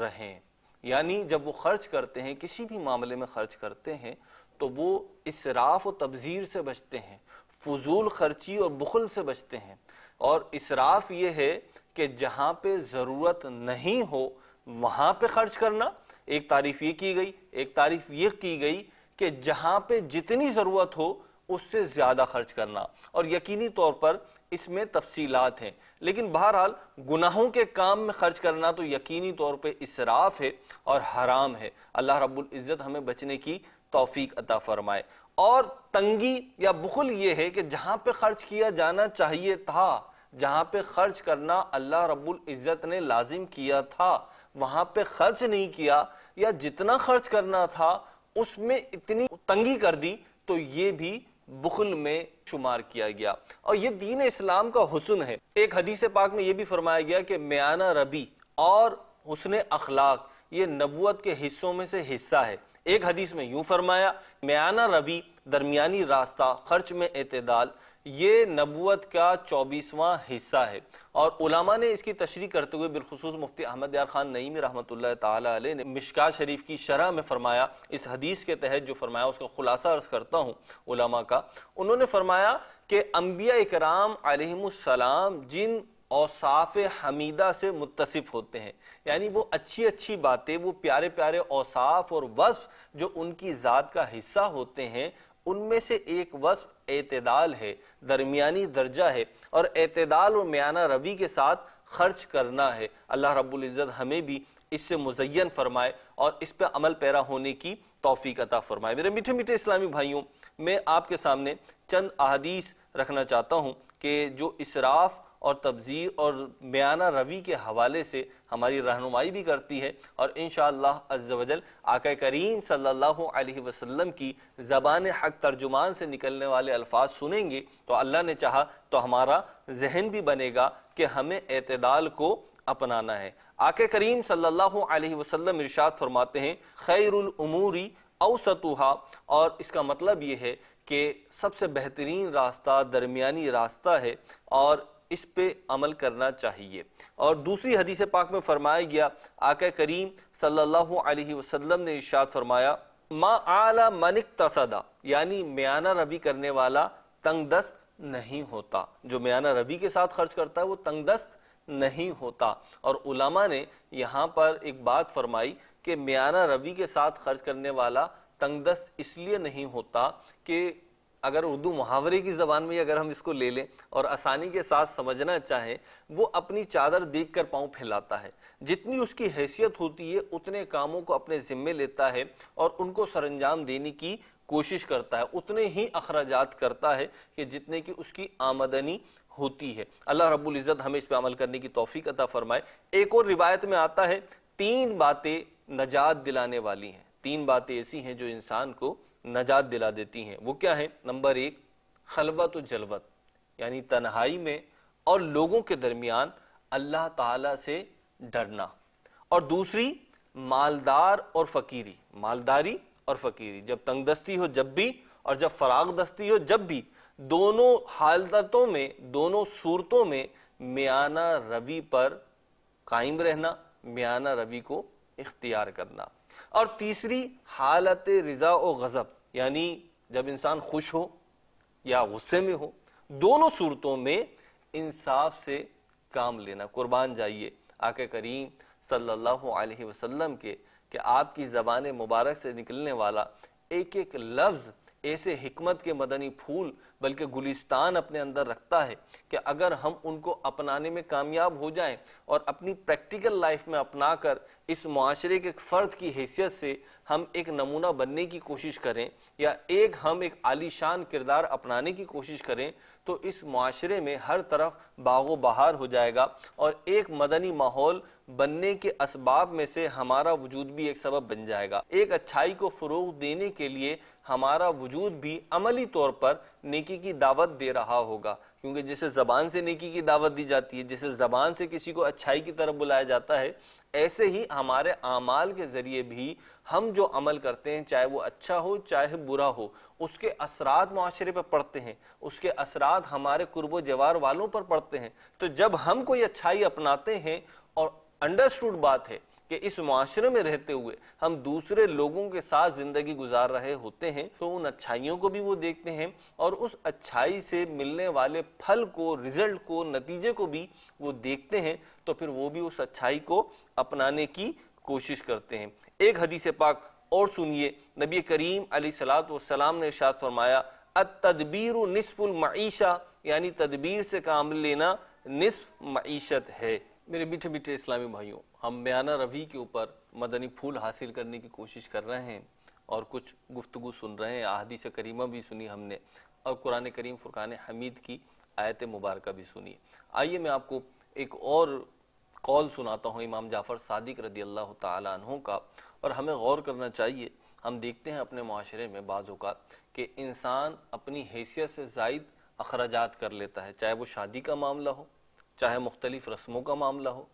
رہیں۔ یعنی جب وہ خرچ کرتے ہیں، کسی بھی معاملے میں خرچ کرتے ہیں تو وہ اسراف و تبذیر سے بچتے ہیں، فضول خرچی اور بخل سے بچتے ہیں۔ اور اسراف یہ ہے کہ جہاں پہ ضرورت نہیں ہو وہاں پہ خرچ کرنا، ایک تعریف یہ کی گئی، ایک تعریف یہ کی گئی کہ جہاں پہ جتنی ضرورت ہو اس سے زیادہ خرچ کرنا، اور یقینی طور پر اس میں تفصیلات ہیں، لیکن بہرحال گناہوں کے کام میں خرچ کرنا تو یقینی طور پہ اسراف ہے اور حرام ہے۔ اللہ رب العزت ہمیں بچنے کی توفیق عطا فرمائے۔ اور تنگی یا بخل یہ ہے کہ جہاں پہ خرچ کیا جانا چاہیے تھا، جہاں پہ خرچ کرنا اللہ رب العزت نے لازم کیا تھا وہاں پہ خرچ نہیں کیا، یا جتنا خرچ کرنا تھا اس میں اتنی تنگی کر دی تو یہ بھی بخل میں شمار کیا گیا. اور یہ دین اسلام کا حسن ہے. ایک حدیث پاک میں یہ بھی فرمایا گیا کہ میانہ روی اور حسن اخلاق یہ نبوت کے حصوں میں سے حصہ ہے. ایک حدیث میں یوں فرمایا میانہ روی درمیانی راستہ خرچ میں اعتدال یہ نبوت کا 24واں حصہ ہے. اور علماء نے اس کی تشریح کرتے ہوئے بالخصوص مفتی احمد یار خان نعیمی رحمۃ اللہ تعالی علیہ نے مشکات شریف کی شرح میں فرمایا, اس حدیث کے تحت جو فرمایا اس کا خلاصہ عرض کرتا ہوں علماء کا. انہوں نے فرمایا کہ انبیاء اکرام علیہم السلام جن اوصاف حمیدہ سے متصف ہوتے ہیں, یعنی وہ اچھی اچھی باتیں, وہ پیارے پیارے اوصاف اور وصف جو ان کی ذات کا حصہ ہوتے ہیں, ان میں سے ایک وصف اعتدال ہے, درمیانی درجہ ہے, اور اعتدال اور میانہ روی کے ساتھ خرچ کرنا ہے. اللہ رب العزت ہمیں بھی اس سے مزین فرمائے اور اس پہ عمل پیرا ہونے کی توفیق عطا فرمائے. میرے میٹھے میٹھے اسلامی بھائیوں, میں آپ کے سامنے چند احادیث رکھنا چاہتا ہوں کہ جو اسراف اور تبذیر اور میانہ روی کے حوالے سے ہماری رہنمائی بھی کرتی ہے, اور انشاءاللہ عز و جل آقا کریم صلی اللہ علیہ وسلم کی زبان حق ترجمان سے نکلنے والے الفاظ سنیں گے تو اللہ نے چاہا تو ہمارا ذہن بھی بنے گا کہ ہمیں اعتدال کو اپنانا ہے. آقا کریم صلی اللہ علیہ وسلم ارشاد فرماتے ہیں خیر الاموری اوسطها, اور اس کا مطلب یہ ہے کہ سب سے بہترین راستہ درمیانی راستہ ہے اور اس پہ عمل کرنا چاہیے. اور دوسری حدیث پاک میں فرمایا گیا, آقا کریم صلی اللہ علیہ وسلم نے ارشاد فرمایا ما اعلی من اقتصد, یعنی میانہ روی کرنے والا تنگ دست نہیں ہوتا. جو میانہ روی کے ساتھ خرچ کرتا ہے وہ تنگ دست نہیں ہوتا. اور علماء نے یہاں پر ایک بات فرمائی کہ میانہ روی کے ساتھ خرچ کرنے والا تنگ دست اس لیے نہیں ہوتا کہ اگر اردو محاورے کی زبان میں اگر ہم اس کو لے لیں اور آسانی کے ساتھ سمجھنا چاہیں, وہ اپنی چادر دیکھ کر پاؤں پھیلاتا ہے. جتنی اس کی حیثیت ہوتی ہے اتنے کاموں کو اپنے ذمے لیتا ہے اور ان کو سر انجام دینے کی کوشش کرتا ہے, اتنے ہی اخراجات کرتا ہے کہ جتنے کی اس کی آمدنی ہوتی ہے. اللہ رب العزت ہمیں اس پہ عمل کرنے کی توفیق عطا فرمائے. ایک اور روایت میں آتا ہے 3 باتیں نجات دلانے والی ہیں. 3 باتیں ایسی ہیں جو انسان کو نجات دلا دیتی ہیں. وہ کیا ہیں؟ نمبر 1 خلوت و جلوت, یعنی تنہائی میں اور لوگوں کے درمیان اللہ تعالیٰ سے ڈرنا. اور دوسری مالدار اور فقیری, مالداری اور فقیری, جب تنگ دستی ہو جب بھی اور جب فراغ دستی ہو جب بھی, دونوں حالتوں میں دونوں صورتوں میں میانہ روی پر قائم رہنا, میانہ روی کو اختیار کرنا. اور تیسری حالت رضا و غضب, یعنی جب انسان خوش ہو یا غصے میں ہو, دونوں صورتوں میں انصاف سے کام لینا. قربان جائیے آقا کریم صلی اللہ علیہ وسلم کے کہ آپ کی زبان مبارک سے نکلنے والا ایک ایک لفظ ایسے حکمت کے مدنی پھول بلکہ گلستان اپنے اندر رکھتا ہے کہ اگر ہم ان کو اپنانے میں کامیاب ہو جائیں اور اپنی پریکٹیکل لائف میں اپنا کر اس معاشرے کے ایک فرد کی حیثیت سے ہم ایک نمونہ بننے کی کوشش کریں یا ہم ایک عالی شان کردار اپنانے کی کوشش کریں تو اس معاشرے میں ہر طرف باغ و بہار ہو جائے گا اور ایک مدنی ماحول بننے کے اسباب میں سے ہمارا وجود بھی ایک سبب بن جائے گا. ایک اچھائی کو فروغ دینے کے لیے ہمارا وجود بھی عملی طور پر نیکی کی دعوت دے رہا ہوگا, کیونکہ جیسے زبان سے نیکی کی دعوت دی جاتی ہے, جیسے زبان سے کسی کو اچھائی کی طرف بلایا جاتا ہے, ایسے ہی ہمارے اعمال کے ذریعے بھی ہم جو عمل کرتے ہیں چاہے وہ اچھا ہو چاہے برا ہو, اس کے اثرات معاشرے پر پڑتے ہیں, اس کے اثرات ہمارے قرب و جوار والوں پر پڑتے ہیں. تو جب ہم کوئی اچھائی اپناتے ہیں اور انڈرسٹوڈ بات ہے کہ اس معاشرے میں رہتے ہوئے ہم دوسرے لوگوں کے ساتھ زندگی گزار رہے ہوتے ہیں تو ان اچھائیوں کو بھی وہ دیکھتے ہیں اور اس اچھائی سے ملنے والے پھل کو, رزلٹ کو, نتیجے کو بھی وہ دیکھتے ہیں, تو پھر وہ بھی اس اچھائی کو اپنانے کی کوشش کرتے ہیں. ایک حدیث پاک اور سنیے, نبی کریم علیہ الصلوۃ والسلام نے ارشاد فرمایا التدبیر نصف المعیشہ, یعنی تدبیر سے کام لینا نصف معیشت ہے. میرے میٹھے میٹھے اسلامی بھائیوں, ہم میانہ روی کے اوپر مدنی پھول حاصل کرنے کی کوشش کر رہے ہیں اور کچھ گفتگو سن رہے ہیں, احادیث کریمہ بھی سنی ہم نے اور قرآن کریم فرقان حمید کی آیت مبارکہ بھی سنی. آئیے میں آپ کو ایک اور قول سناتا ہوں امام جعفر صادق رضی اللہ تعالیٰ عنہ کا, اور ہمیں غور کرنا چاہیے ہم دیکھتے ہیں اپنے معاشرے میں بعض اوقات کہ انسان اپنی حیثیت سے زائد اخراجات کر لیتا ہے، چاہے وہ شادی کا معاملہ ہو، چاہے مختلف رسموں کا معاملہ ہو،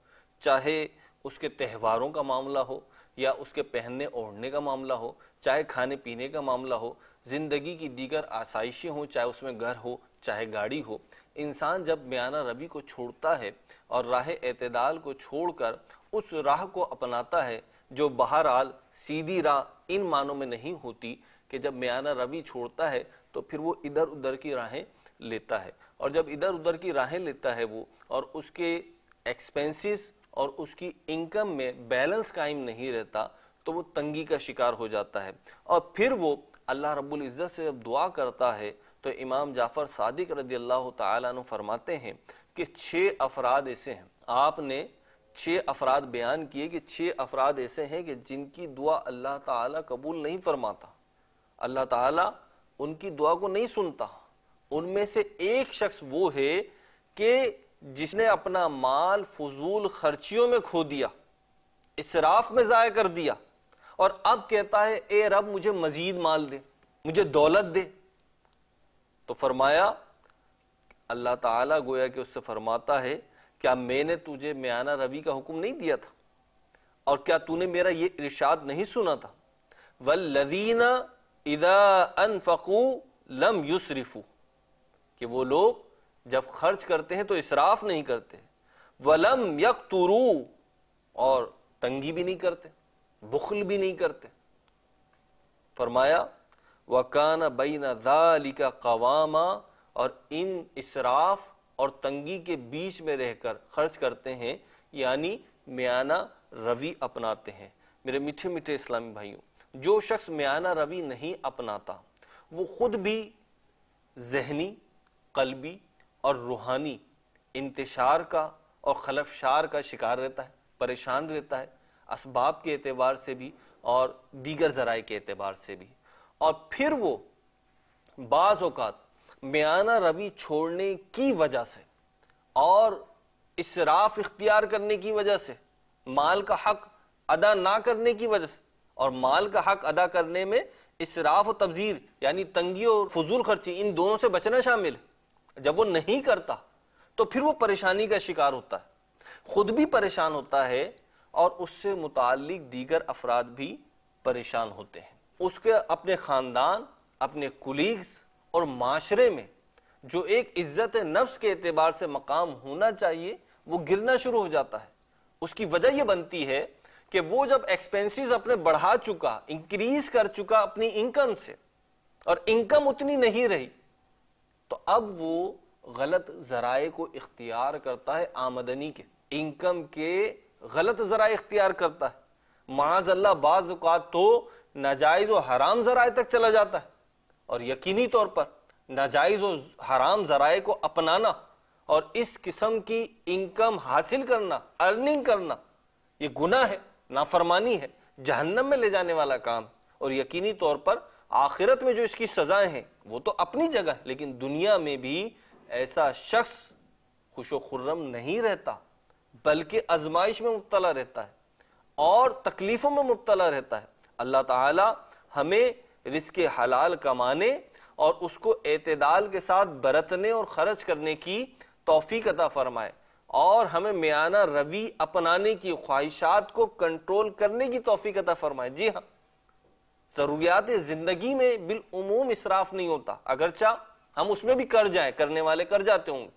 چاہے اس کے تہواروں کا معاملہ ہو، یا اس کے پہننے اوڑھنے کا معاملہ ہو، چاہے کھانے پینے کا معاملہ ہو، زندگی کی دیگر آسائشیں ہوں، چاہے اس میں گھر ہو چاہے گاڑی ہو۔ انسان جب میانہ روی کو چھوڑتا ہے اور راہ اعتدال کو چھوڑ کر اس راہ کو اپناتا ہے جو بہرحال سیدھی راہ ان معنوں میں نہیں ہوتی، کہ جب میانہ روی چھوڑتا ہے تو پھر وہ ادھر ادھر کی راہیں لیتا ہے، اور جب ادھر ادھر کی راہیں لیتا ہے وہ، اور اس کے ایکسپینسز اور اس کی انکم میں بیلنس قائم نہیں رہتا، تو وہ تنگی کا شکار ہو جاتا ہے۔ اور پھر وہ اللہ رب العزت سے جب دعا کرتا ہے تو امام جعفر صادق رضی اللہ تعالیٰ عنہ فرماتے ہیں کہ 6 افراد ایسے ہیں، آپ نے 6 افراد بیان کیے کہ 6 افراد ایسے ہیں کہ جن کی دعا اللہ تعالیٰ قبول نہیں فرماتا، اللہ تعالیٰ ان کی دعا کو نہیں سنتا۔ ان میں سے ایک شخص وہ ہے کہ جس نے اپنا مال فضول خرچیوں میں کھو دیا، اسراف میں ضائع کر دیا، اور اب کہتا ہے اے رب مجھے مزید مال دے، مجھے دولت دے۔ تو فرمایا، اللہ تعالیٰ گویا کہ اس سے فرماتا ہے کیا میں نے تجھے میانہ روی کا حکم نہیں دیا تھا، اور کیا تو نے میرا یہ ارشاد نہیں سنا تھا، والذین اذا انفقوا لم یسرفوا، کہ وہ لوگ جب خرچ کرتے ہیں تو اسراف نہیں کرتے، ولم یقتروا، اور تنگی بھی نہیں کرتے، بخل بھی نہیں کرتے۔ فرمایا وَكَانَ بَيْنَ ذَلِكَ قَوَامًا، اور ان اسراف اور تنگی کے بیچ میں رہ کر خرچ کرتے ہیں، یعنی میانہ روی اپناتے ہیں۔ میرے میٹھے میٹھے اسلامی بھائیوں، جو شخص میانہ روی نہیں اپناتا وہ خود بھی ذہنی، قلبی اور روحانی انتشار کا اور خلفشار کا شکار رہتا ہے، پریشان رہتا ہے، اسباب کے اعتبار سے بھی اور دیگر ذرائع کے اعتبار سے بھی۔ اور پھر وہ بعض اوقات میانہ روی چھوڑنے کی وجہ سے اور اسراف اختیار کرنے کی وجہ سے، مال کا حق ادا نہ کرنے کی وجہ سے، اور مال کا حق ادا کرنے میں اسراف و تبذیر یعنی تنگی اور فضول خرچی ان دونوں سے بچنا شامل ہے، جب وہ نہیں کرتا تو پھر وہ پریشانی کا شکار ہوتا ہے، خود بھی پریشان ہوتا ہے اور اس سے متعلق دیگر افراد بھی پریشان ہوتے ہیں۔ اس کے اپنے خاندان، اپنے کولیگز اور معاشرے میں جو ایک عزت نفس کے اعتبار سے مقام ہونا چاہیے وہ گرنا شروع ہو جاتا ہے۔ اس کی وجہ یہ بنتی ہے کہ وہ جب ایکسپینسز اپنے بڑھا چکا، انکریز کر چکا اپنی انکم سے، اور انکم اتنی نہیں رہی، تو اب وہ غلط ذرائع کو اختیار کرتا ہے، آمدنی کے، انکم کے غلط ذرائع اختیار کرتا ہے۔ معاذ اللہ بعض اوقات تو ناجائز و حرام ذرائع تک چلا جاتا ہے، اور یقینی طور پر ناجائز و حرام ذرائع کو اپنانا اور اس قسم کی انکم حاصل کرنا، ارننگ کرنا، یہ گناہ ہے، نافرمانی ہے، جہنم میں لے جانے والا کام، اور یقینی طور پر آخرت میں جو اس کی سزائیں ہیں وہ تو اپنی جگہ ہے، لیکن دنیا میں بھی ایسا شخص خوش و خرم نہیں رہتا، بلکہ آزمائش میں مبتلا رہتا ہے اور تکلیفوں میں مبتلا رہتا ہے۔ اللہ تعالی ہمیں رزق حلال کمانے اور اس کو اعتدال کے ساتھ برتنے اور خرچ کرنے کی توفیق عطا فرمائے، اور ہمیں میانہ روی اپنانے کی، خواہشات کو کنٹرول کرنے کی توفیق عطا فرمائے۔ جی ہاں، ضروریات زندگی میں بالعموم اسراف نہیں ہوتا، اگرچہ ہم اس میں بھی کر جائیں، کرنے والے کر جاتے ہوں گے،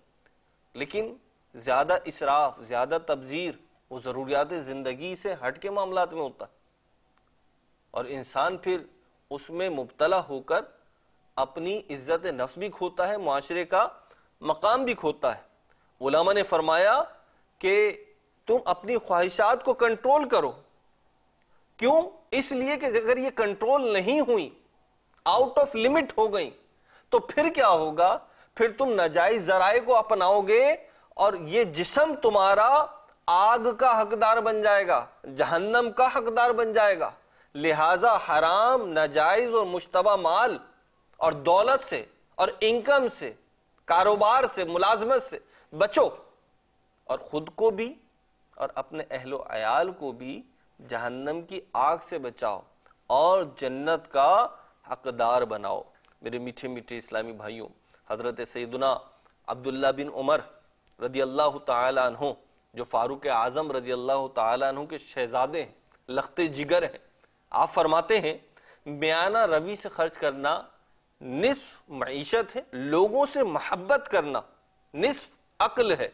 لیکن زیادہ اسراف، زیادہ تبذیر وہ ضروریات زندگی سے ہٹ کے معاملات میں ہوتا ہے، اور انسان پھر اس میں مبتلا ہو کر اپنی عزت نفس بھی کھوتا ہے، معاشرے کا مقام بھی کھوتا ہے۔ علماء نے فرمایا کہ تم اپنی خواہشات کو کنٹرول کرو، کیوں؟ اس لیے کہ اگر یہ کنٹرول نہیں ہوئی، آؤٹ آف لمٹ ہو گئی، تو پھر کیا ہوگا؟ پھر تم ناجائز ذرائع کو اپناؤ گے، اور یہ جسم تمہارا آگ کا حقدار بن جائے گا، جہنم کا حقدار بن جائے گا۔ لہٰذا حرام، ناجائز اور مشتبہ مال اور دولت سے اور انکم سے، کاروبار سے، ملازمت سے بچو، اور خود کو بھی اور اپنے اہل و عیال کو بھی جہنم کی آگ سے بچاؤ۔ اور جنت کا حقدار بناؤ۔ میرے میٹھے میٹھے اسلامی بھائیوں، حضرت سیدنا عبداللہ بن عمر رضی اللہ تعالی عنہ جو فاروق اعظم رضی اللہ تعالی عنہ کے شہزادے ہیں، لخت جگر ہیں، آپ فرماتے ہیں میانہ روی سے خرچ کرنا نصف معیشت ہے، لوگوں سے محبت کرنا نصف عقل ہے،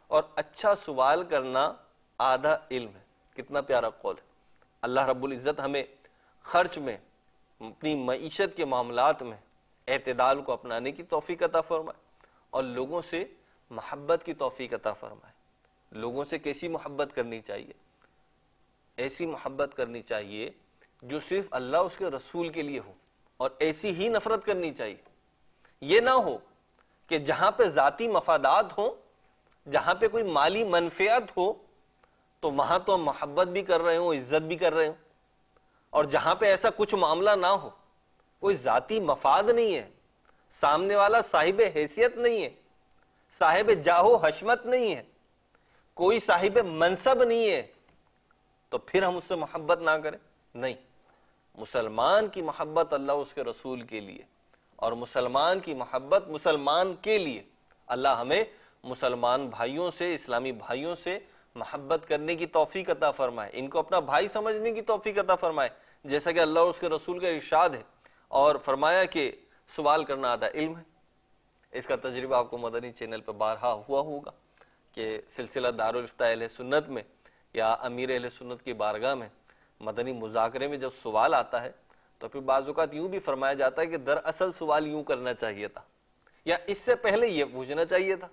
اور اچھا سوال کرنا آدھا علم ہے۔ کتنا پیارا قول ہے۔ اللہ رب العزت ہمیں خرچ میں، اپنی معیشت کے معاملات میں اعتدال کو اپنانے کی توفیق عطا فرمائے اور لوگوں سے محبت کی توفیق عطا فرمائے۔ لوگوں سے کیسی محبت کرنی چاہیے؟ ایسی محبت کرنی چاہیے جو صرف اللہ اس کے رسول کے لیے ہو، اور ایسی ہی نفرت کرنی چاہیے۔ یہ نہ ہو کہ جہاں پہ ذاتی مفادات ہوں، جہاں پہ کوئی مالی منفعت ہو تو وہاں تو ہم محبت بھی کر رہے ہوں، عزت بھی کر رہے ہوں، اور جہاں پہ ایسا کچھ معاملہ نہ ہو، کوئی ذاتی مفاد نہیں ہے، سامنے والا صاحب حیثیت نہیں ہے، صاحب جاہ و حشمت نہیں ہے، کوئی صاحب منصب نہیں ہے، تو پھر ہم اس سے محبت نہ کریں؟ نہیں، مسلمان کی محبت اللہ اس کے رسول کے لیے، اور مسلمان کی محبت مسلمان کے لیے۔ اللہ ہمیں مسلمان بھائیوں سے، اسلامی بھائیوں سے محبت کرنے کی توفیق عطا فرمائے، ان کو اپنا بھائی سمجھنے کی توفیق عطا فرمائے، جیسا کہ اللہ اور اس کے رسول کا ارشاد ہے، اور فرمایا کہ سوال کرنا آدھا علم ہے۔ اس کا تجربہ آپ کو مدنی چینل پہ بارہا ہوا ہوگا کہ سلسلہ دارالافتاء اہل سنت میں یا امیر اہل سنت کی بارگاہ میں مدنی مذاکرے میں جب سوال آتا ہے تو پھر بعض اوقات یوں بھی فرمایا جاتا ہے کہ دراصل سوال یوں کرنا چاہیے تھا، یا اس سے پہلے یہ پوچھنا چاہیے تھا۔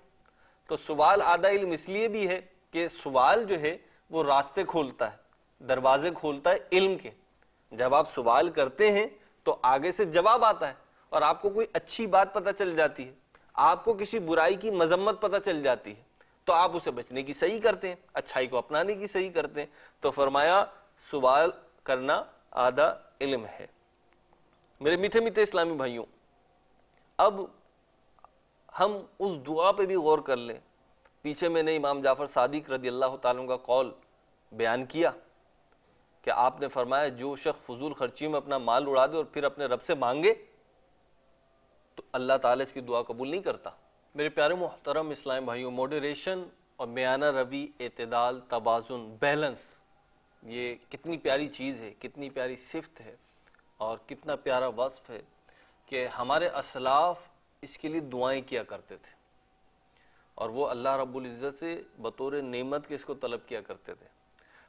تو سوال آدھا علم اس لیے بھی ہے کہ سوال جو ہے وہ راستے کھولتا ہے، دروازے کھولتا ہے علم کے۔ جب آپ سوال کرتے ہیں تو آگے سے جواب آتا ہے، اور آپ کو کوئی اچھی بات پتہ چل جاتی ہے، آپ کو کسی برائی کی مذمت پتہ چل جاتی ہے، تو آپ اسے بچنے کی صحیح کرتے ہیں، اچھائی کو اپنانے کی صحیح کرتے ہیں۔ تو فرمایا سوال کرنا آدھا علم ہے۔ میرے میٹھے میٹھے اسلامی بھائیوں، اب ہم اس دعا پہ بھی غور کر لیں۔ پیچھے میں نے امام جعفر صادق رضی اللہ تعالیٰ عنہ کا قول بیان کیا کہ آپ نے فرمایا جو شخص فضول خرچی میں اپنا مال اڑا دے اور پھر اپنے رب سے مانگے تو اللہ تعالیٰ اس کی دعا قبول نہیں کرتا۔ میرے پیارے محترم اسلام بھائیوں، موڈریشن اور میانہ روی، اعتدال، توازن، بیلنس، یہ کتنی پیاری چیز ہے، کتنی پیاری صفت ہے، اور کتنا پیارا وصف ہے کہ ہمارے اسلاف اس کے لیے دعائیں کیا کرتے تھے، اور وہ اللہ رب العزت سے بطور نعمت کے اس کو طلب کیا کرتے تھے۔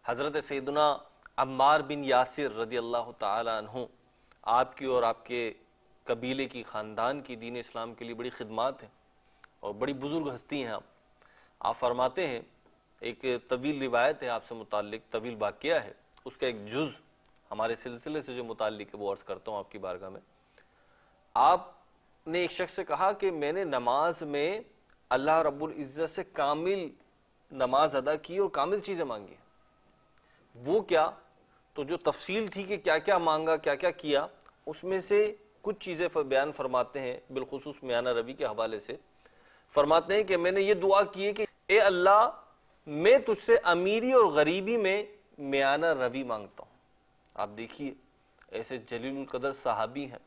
حضرت سیدنا عمار بن یاسر رضی اللہ تعالی عنہ، آپ کی اور آپ کے قبیلے کی، خاندان کی دین اسلام کے لیے بڑی خدمات ہیں اور بڑی بزرگ ہستی ہیں۔ آپ فرماتے ہیں، ایک طویل روایت ہے آپ سے متعلق، طویل واقعہ ہے، اس کا ایک جز ہمارے سلسلے سے جو متعلق ہے وہ عرض کرتا ہوں آپ کی بارگاہ میں۔ آپ نے ایک شخص سے کہا کہ میں نے نماز میں اللہ رب العزت سے کامل نماز ادا کی اور کامل چیزیں مانگی۔ وہ کیا؟ تو جو تفصیل تھی کہ کیا کیا مانگا، کیا کیا کیا، اس میں سے کچھ چیزیں بیان فرماتے ہیں، بالخصوص میانہ روی کے حوالے سے فرماتے ہیں کہ میں نے یہ دعا کی ہے کہ اے اللہ، میں تجھ سے امیری اور غریبی میں میانہ روی مانگتا ہوں۔ آپ دیکھیے ایسے جلیل القدر صحابی ہیں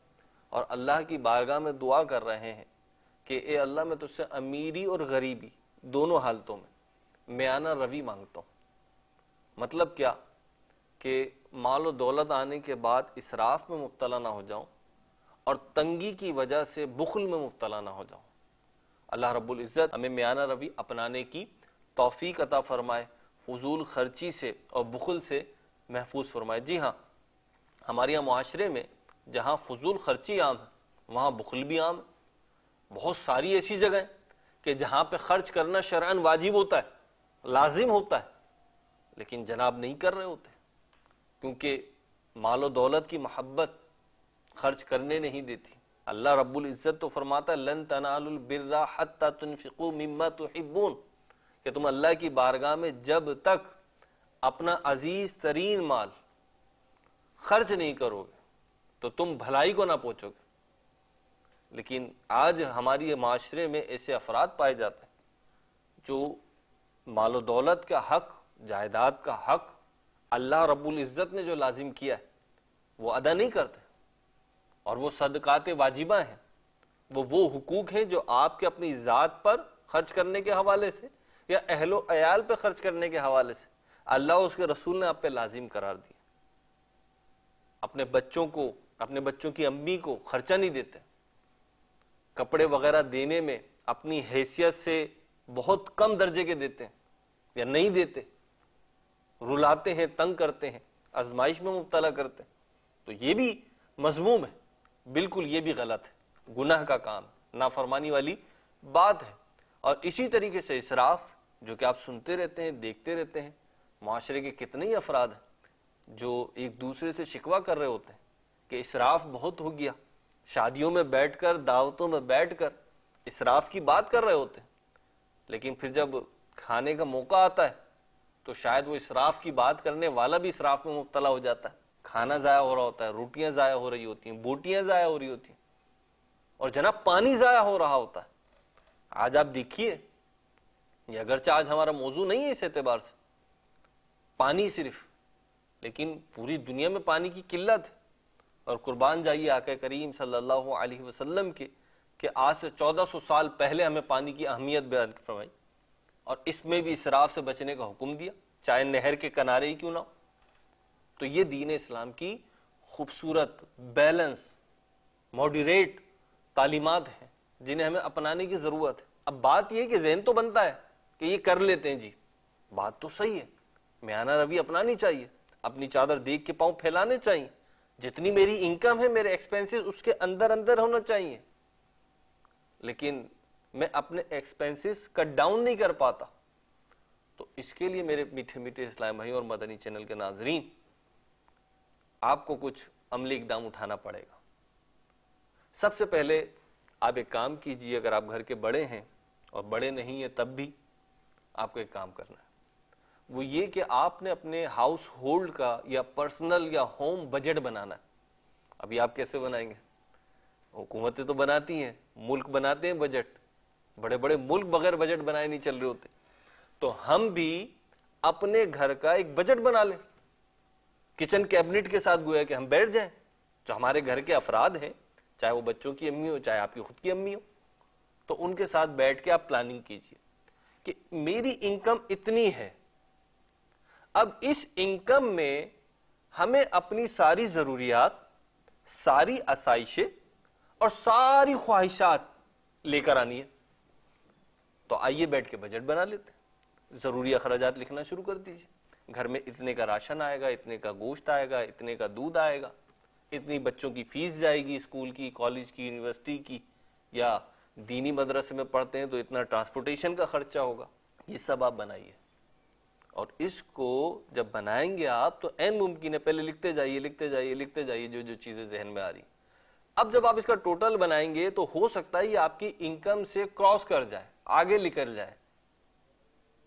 اور اللہ کی بارگاہ میں دعا کر رہے ہیں کہ اے اللہ، میں تجھ سے امیری اور غریبی دونوں حالتوں میں میانہ روی مانگتا ہوں۔ مطلب کیا؟ کہ مال و دولت آنے کے بعد اسراف میں مبتلا نہ ہو جاؤں اور تنگی کی وجہ سے بخل میں مبتلا نہ ہو جاؤں۔ اللہ رب العزت ہمیں میانہ روی اپنانے کی توفیق عطا فرمائے، فضول خرچی سے اور بخل سے محفوظ فرمائے۔ جی ہاں، ہمارے یہاں معاشرے میں جہاں فضول خرچی عام ہے وہاں بخل بھی عام ہے۔ بہت ساری ایسی جگہیں کہ جہاں پہ خرچ کرنا شرعاً واجب ہوتا ہے، لازم ہوتا ہے، لیکن جناب نہیں کر رہے ہوتے، کیونکہ مال و دولت کی محبت خرچ کرنے نہیں دیتی۔ اللہ رب العزت تو فرماتا ہے لن تنالوا البر حتى تنفقوا مما تحبون، کہ تم اللہ کی بارگاہ میں جب تک اپنا عزیز ترین مال خرچ نہیں کرو گے تو تم بھلائی کو نہ پہنچو گے۔ لیکن آج ہماری معاشرے میں ایسے افراد پائے جاتے ہیں جو مال و دولت کا حق، جائیداد کا حق اللہ رب العزت نے جو لازم کیا ہے وہ ادا نہیں کرتے، اور وہ صدقات واجبہ ہیں، وہ حقوق ہیں جو آپ کے اپنی ذات پر خرچ کرنے کے حوالے سے یا اہل و عیال پہ خرچ کرنے کے حوالے سے اللہ اور اس کے رسول نے آپ پہ لازم قرار دیا۔ اپنے بچوں کو، اپنے بچوں کی امی کو خرچہ نہیں دیتے، کپڑے وغیرہ دینے میں اپنی حیثیت سے بہت کم درجے کے دیتے ہیں یا نہیں دیتے، رلاتے ہیں، تنگ کرتے ہیں، آزمائش میں مبتلا کرتے ہیں، تو یہ بھی مذموم ہے، بالکل یہ بھی غلط ہے، گناہ کا کام، نافرمانی والی بات ہے۔ اور اسی طریقے سے اسراف، جو کہ آپ سنتے رہتے ہیں، دیکھتے رہتے ہیں، معاشرے کے کتنے ہی افراد ہیں جو ایک دوسرے سے شکوہ کر رہے ہوتے ہیں کہ اسراف بہت ہو گیا، شادیوں میں بیٹھ کر، دعوتوں میں بیٹھ کر اسراف کی بات کر رہے ہوتے ہیں، لیکن پھر جب کھانے کا موقع آتا ہے تو شاید وہ اسراف کی بات کرنے والا بھی اسراف میں مبتلا ہو جاتا ہے، کھانا ضائع ہو رہا ہوتا ہے، روٹیاں ضائع ہو رہی ہوتی ہیں، بوٹیاں ضائع ہو رہی ہوتی ہیں، اور جناب پانی ضائع ہو رہا ہوتا ہے۔ آج آپ دیکھیے، یہ اگرچہ آج ہمارا موضوع نہیں ہے اس اعتبار سے، پانی صرف، لیکن پوری دنیا میں پانی کی قلت ہے، اور قربان جائیے آقا کریم صلی اللہ علیہ وسلم کے کہ آج سے 1400 سال پہلے ہمیں پانی کی اہمیت بیان فرمائی، اور اس میں بھی اسراف سے بچنے کا حکم دیا، چاہے نہر کے کنارے ہی کیوں نہ ہو۔ تو یہ دین اسلام کی خوبصورت، بیلنس، ماڈریٹ تعلیمات ہیں جنہیں ہمیں اپنانے کی ضرورت ہے۔ اب بات یہ کہ ذہن تو بنتا ہے کہ یہ کر لیتے ہیں، جی بات تو صحیح ہے، میانہ روی اپنانی چاہیے، اپنی چادر دیکھ کے پاؤں پھیلانے چاہیے، جتنی میری انکم ہے میرے ایکسپینسز اس کے اندر اندر ہونا چاہیے، لیکن میں اپنے ایکسپینسز کٹ ڈاؤن نہیں کر پاتا، تو اس کے لیے میرے میٹھے میٹھے اسلام بھائی اور مدنی چینل کے ناظرین، آپ کو کچھ عملی اقدام اٹھانا پڑے گا۔ سب سے پہلے آپ ایک کام کیجئے، اگر آپ گھر کے بڑے ہیں اور بڑے نہیں ہیں تب بھی آپ کو ایک کام کرنا ہے، وہ یہ کہ آپ نے اپنے ہاؤس ہولڈ کا یا پرسنل یا ہوم بجٹ بنانا ہے۔ ابھی آپ کیسے بنائیں گے؟ حکومتیں تو بناتی ہیں، ملک بناتے ہیں بجٹ، بڑے بڑے ملک بغیر بجٹ بنائے نہیں چل رہے ہوتے، تو ہم بھی اپنے گھر کا ایک بجٹ بنا لیں، کچن کیبنٹ کے ساتھ، گویا کہ ہم بیٹھ جائیں، جو ہمارے گھر کے افراد ہیں، چاہے وہ بچوں کی امی ہو، چاہے آپ کی خود کی امی ہو، تو ان کے ساتھ بیٹھ کے آپ پلاننگ کیجئے کہ میری انکم اتنی ہے، اب اس انکم میں ہمیں اپنی ساری ضروریات، ساری آسائشیں اور ساری خواہشات لے کر آنی ہے، تو آئیے بیٹھ کے بجٹ بنا لیتے ہیں، ضروری اخراجات لکھنا شروع کر دیجئے، گھر میں اتنے کا راشن آئے گا، اتنے کا گوشت آئے گا، اتنے کا دودھ آئے گا، اتنی بچوں کی فیس جائے گی، اسکول کی، کالج کی، یونیورسٹی کی، یا دینی مدرسے میں پڑھتے ہیں تو اتنا ٹرانسپورٹیشن کا خرچہ ہوگا، یہ سب آپ بنائیے، اور اس کو جب بنائیں گے آپ تو این ممکن ہے پہلے لکھتے جائیے لکھتے جائیے لکھتے جائیے جو چیزیں ذہن میں آ رہی۔ اب جب آپ اس کا ٹوٹل بنائیں گے تو ہو سکتا ہے یہ آپ کی انکم سے کراس کر جائے، آگے نکل جائے،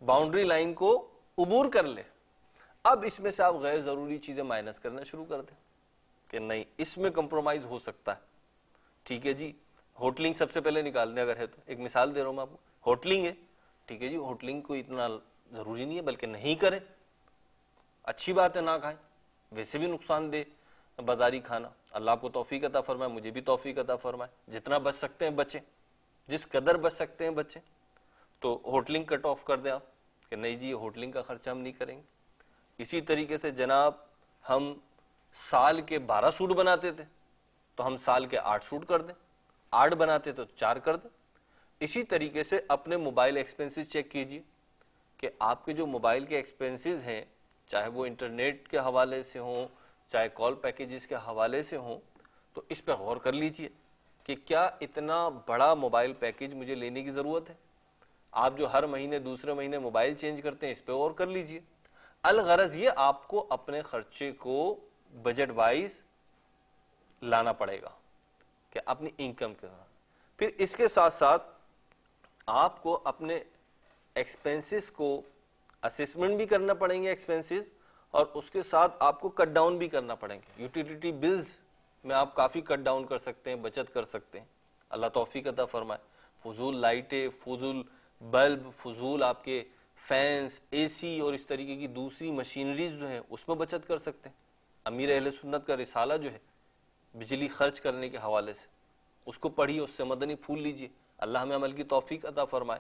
باؤنڈری لائن کو عبور کر لے۔ اب اس میں سے آپ غیر ضروری چیزیں مائنس کرنا شروع کر دیں کہ نہیں اس میں کمپرومائز ہو سکتا ہے، ٹھیک ہے جی، ہوٹلنگ سب سے پہلے نکال دیں اگر ہے تو، ایک مثال دے رہا ہوں میں آپ کو، ہوٹلنگ ہے، ٹھیک ہے جی، ہوٹلنگ کو اتنا ضروری نہیں ہے، بلکہ نہیں کریں، اچھی بات ہے نہ کھائیں، ویسے بھی نقصان دے بازاری کھانا، اللہ آپ کو توفیق عطا فرمائے، مجھے بھی توفیق عطا فرمائے، جتنا بچ سکتے ہیں بچیں، جس قدر بچ سکتے ہیں بچیں، تو ہوٹلنگ کٹ آف کر دیں آپ کہ نہیں جی ہوٹلنگ کا خرچہ ہم نہیں کریں گے۔ اسی طریقے سے جناب ہم سال کے 12 سوٹ بناتے تھے تو ہم سال کے 8 سوٹ کر دیں، 8 بناتے تو 4 کر دیں۔ اسی طریقے سے اپنے موبائل ایکسپینسز چیک کیجئے کہ آپ کے جو موبائل کے ایکسپینسز ہیں، چاہے وہ انٹرنیٹ کے حوالے سے ہوں، چاہے کال پیکیجز کے حوالے سے ہوں، تو اس پہ غور کر لیجئے کہ کیا اتنا بڑا موبائل پیکیج مجھے لینے کی ضرورت ہے۔ آپ جو ہر مہینے دوسرے مہینے موبائل چینج کرتے ہیں اس پہ غور کر لیجئے۔ الغرض یہ آپ کو اپنے خرچے کو بجٹ وائز لانا پڑے گا کہ اپنی انکم کے دوران، پھر اس کے ساتھ ساتھ آپ کو اپنے ایکسپینسز کو اسسمنٹ بھی کرنا پڑیں گے ایکسپینسز، اور اس کے ساتھ آپ کو کٹ ڈاؤن بھی کرنا پڑیں گے۔ یوٹیلیٹی بلز میں آپ کافی کٹ ڈاؤن کر سکتے ہیں، بچت کر سکتے ہیں، اللہ توفیق عطا فرمائے۔ فضول لائٹیں، فضول بلب، فضول آپ کے فینس، اے سی اور اس طریقے کی دوسری مشینریز جو ہیں اس میں بچت کر سکتے ہیں۔ امیر اہل سنت کا رسالہ جو ہے بجلی خرچ کرنے کے حوالے سے، اس کو پڑھیے، اس سے مدنی پھول لیجئے، اللہ ہمیں عمل کی توفیق عطا فرمائے۔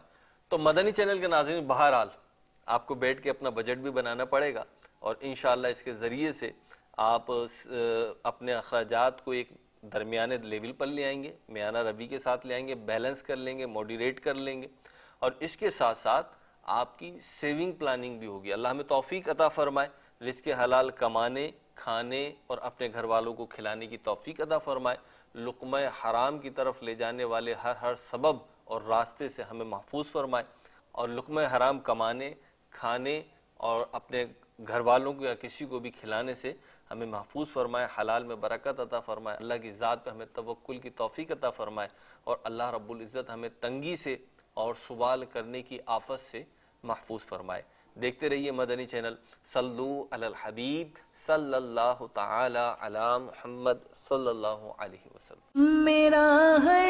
تو مدنی چینل کے ناظرین، بہرحال آپ کو بیٹھ کے اپنا بجٹ بھی بنانا پڑے گا، اور انشاءاللہ اس کے ذریعے سے آپ اپنے اخراجات کو ایک درمیانے لیول پر لے آئیں گے، میانہ روی کے ساتھ لے آئیں گے، بیلنس کر لیں گے، موڈیریٹ کر لیں گے، اور اس کے ساتھ ساتھ آپ کی سیونگ پلاننگ بھی ہوگی۔ اللہ ہمیں توفیق عطا فرمائے، رزق حلال کمانے، کھانے اور اپنے گھر والوں کو کھلانے کی توفیق عطا فرمائے، لقمہ حرام کی طرف لے جانے والے ہر سبب اور راستے سے ہمیں محفوظ فرمائے، اور لقمہ حرام کمانے، کھانے اور اپنے گھر والوں کو یا کسی کو بھی کھلانے سے ہمیں محفوظ فرمائے، حلال میں برکت عطا فرمائے، اللہ کی ذات پہ ہمیں توکل کی توفیق عطا فرمائے، اور اللہ رب العزت ہمیں تنگی سے اور سوال کرنے کی آفت سے محفوظ فرمائے۔ دیکھتے رہیے مدنی چینل۔ صلو علی الحبیب صلی اللہ تعالی علی محمد صلی اللہ علیہ وسلم۔ میرا ہر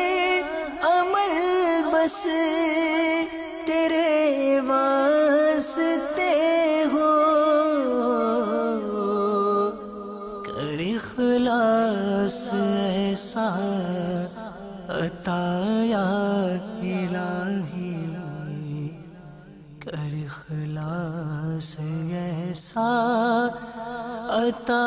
عمل بس تیرے واسطے ہو، کر اخلاص ایسا عطا یا الہی، کر اخلاص ایسا عطا